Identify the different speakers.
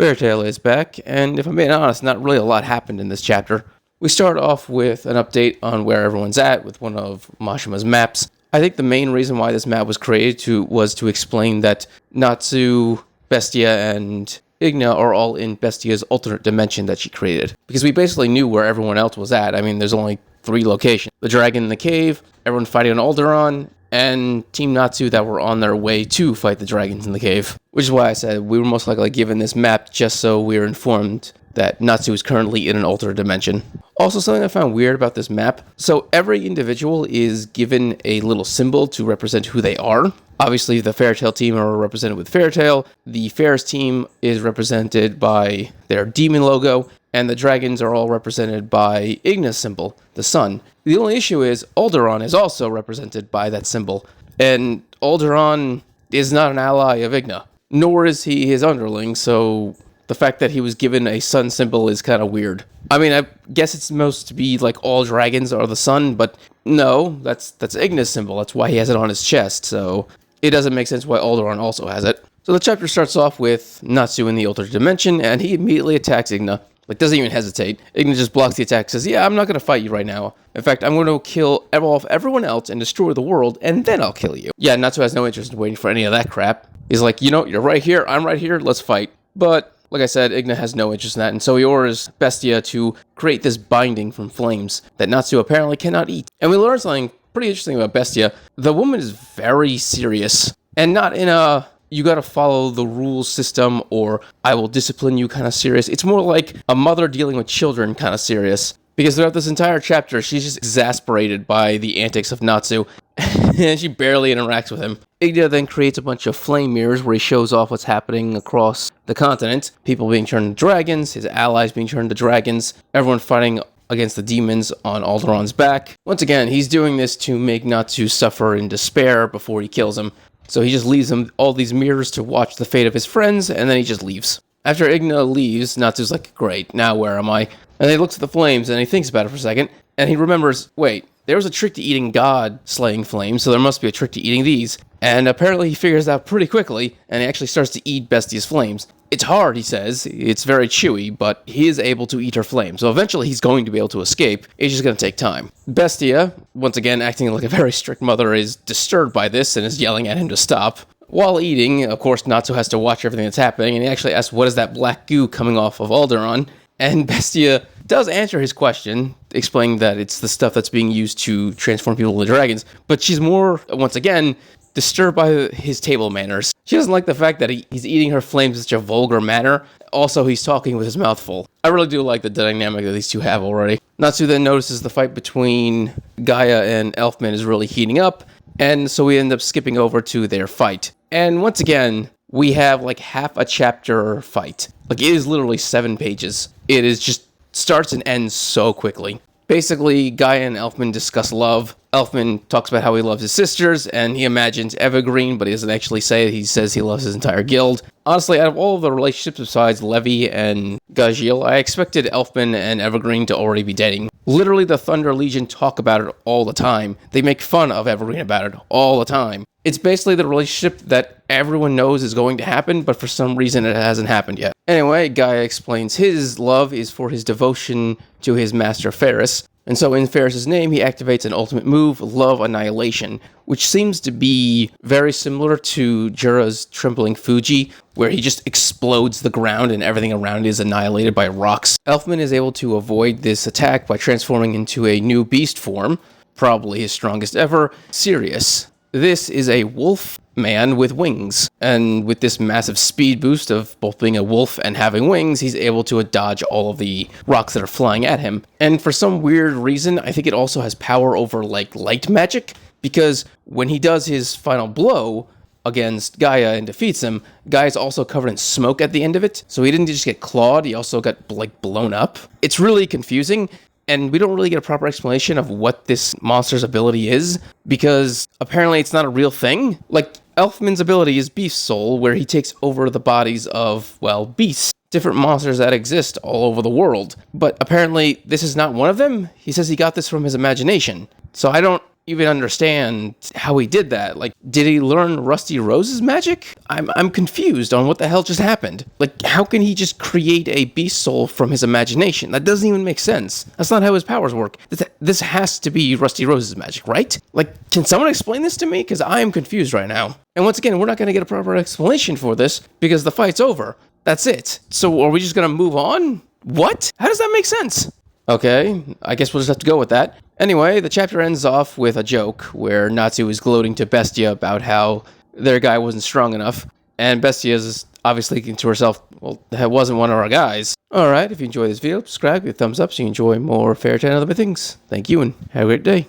Speaker 1: Fairytale is back, and if I'm being honest, not really a lot happened in this chapter. We start off with an update on where everyone's at with one of Mashima's maps. I think the main reason why this map was created was to explain that Natsu, Bestia, and Igna are all in Bestia's alternate dimension that she created. Because we basically knew where everyone else was at. I mean, there's only 3 locations. The dragon in the cave, everyone fighting on Alderaan, and Team Natsu that were on their way to fight the dragons in the cave. Which is why I said we were most likely given this map just so we were informed that Natsu is currently in an alternate dimension. Also, something I found weird about this map, so every individual is given a little symbol to represent who they are. Obviously, the Fairytale team are represented with Fairytale, the Fairs team is represented by their demon logo, and the dragons are all represented by Igna's symbol, the sun. The only issue is Alderaan is also represented by that symbol, and Alderaan is not an ally of Igna, nor is he his underling, so the fact that he was given a sun symbol is kind of weird. I mean, I guess it's supposed to be like all dragons are the sun, but no, that's Igna's symbol. That's why he has it on his chest, so it doesn't make sense why Alderaan also has it. So the chapter starts off with Natsu in the alternate dimension, and he immediately attacks Igna. Like, doesn't even hesitate. Igna just blocks the attack, says, yeah, I'm not going to fight you right now. In fact, I'm going to kill off everyone else and destroy the world, and then I'll kill you. Yeah, Natsu has no interest in waiting for any of that crap. He's like, you know, you're right here, I'm right here, let's fight. But like I said, Igna has no interest in that, and so he orders Bestia to create this binding from flames that Natsu apparently cannot eat. And we learn something pretty interesting about Bestia. The woman is very serious, and not in a you gotta follow the rules system or I will discipline you kind of serious. It's more like a mother dealing with children kind of serious. Because throughout this entire chapter, she's just exasperated by the antics of Natsu, and she barely interacts with him. Igna then creates a bunch of flame mirrors where he shows off what's happening across the continent. People being turned into dragons, his allies being turned into dragons, everyone fighting against the demons on Alderaan's back. Once again, he's doing this to make Natsu suffer in despair before he kills him. So he just leaves him all these mirrors to watch the fate of his friends, and then he just leaves. After Igna leaves, Natsu's like, great, now where am I? And he looks at the flames, and he thinks about it for a second, and he remembers, wait, there was a trick to eating God-slaying flames, so there must be a trick to eating these. And apparently he figures it out pretty quickly, and he actually starts to eat Bestia's flames. It's hard, he says, it's very chewy, but he is able to eat her flame, so eventually he's going to be able to escape. It's just going to take time. Bestia, once again acting like a very strict mother, is disturbed by this and is yelling at him to stop. While eating, of course, Natsu has to watch everything that's happening, and he actually asks, what is that black goo coming off of Alderaan? And Bestia does answer his question, explaining that it's the stuff that's being used to transform people into dragons, but she's more, once again, disturbed by his table manners. She doesn't like the fact that he's eating her flames in such a vulgar manner. Also, he's talking with his mouth full. I really do like the dynamic that these two have already. Natsu then notices the fight between Gaia and Elfman is really heating up, and so we end up skipping over to their fight. And once again, we have like half a chapter fight. Like, it is literally 7 pages. It is just starts and ends so quickly. Basically, Gaia and Elfman discuss love. Elfman talks about how he loves his sisters, and he imagines Evergreen, but he doesn't actually say it. He says he loves his entire guild. Honestly, out of all of the relationships besides Levy and Gajiel, I expected Elfman and Evergreen to already be dating. Literally, the Thunder Legion talk about it all the time. They make fun of Evergreen about it all the time. It's basically the relationship that everyone knows is going to happen, but for some reason it hasn't happened yet. Anyway, Gaia explains his love is for his devotion to his master Ferris. And so in Ferris's name, he activates an ultimate move, Love Annihilation, which seems to be very similar to Jura's Trembling Fuji, where he just explodes the ground and everything around it is annihilated by rocks. Elfman is able to avoid this attack by transforming into a new beast form, probably his strongest ever, Sirius. This is a wolf man with wings, and with this massive speed boost of both being a wolf and having wings, he's able to dodge all of the rocks that are flying at him. And for some weird reason, I think it also has power over, like, light magic, because when he does his final blow against Gaia and defeats him, Gaia's also covered in smoke at the end of it, so he didn't just get clawed, he also got, like, blown up. It's really confusing. And we don't really get a proper explanation of what this monster's ability is, because apparently it's not a real thing. Like, Elfman's ability is Beast Soul, where he takes over the bodies of, well, beasts. Different monsters that exist all over the world. But apparently this is not one of them. He says he got this from his imagination. So I don't even understand how he did that. Like, did he learn Rusty Rose's magic? I'm confused on what the hell just happened. Like, how can he just create a beast soul from his imagination? That doesn't even make sense. That's not how his powers work. This has to be Rusty Rose's magic, right? Like, can someone explain this to me? Because I am confused right now. And once again, we're not going to get a proper explanation for this because the fight's over. That's it. So are we just going to move on? What? How does that make sense? Okay, I guess we'll just have to go with that. Anyway, the chapter ends off with a joke where Natsu is gloating to Bestia about how their guy wasn't strong enough. And Bestia is obviously thinking to herself, well, that wasn't one of our guys. Alright, if you enjoyed this video, subscribe, give a thumbs up so you enjoy more Fairy Tail and other things. Thank you and have a great day.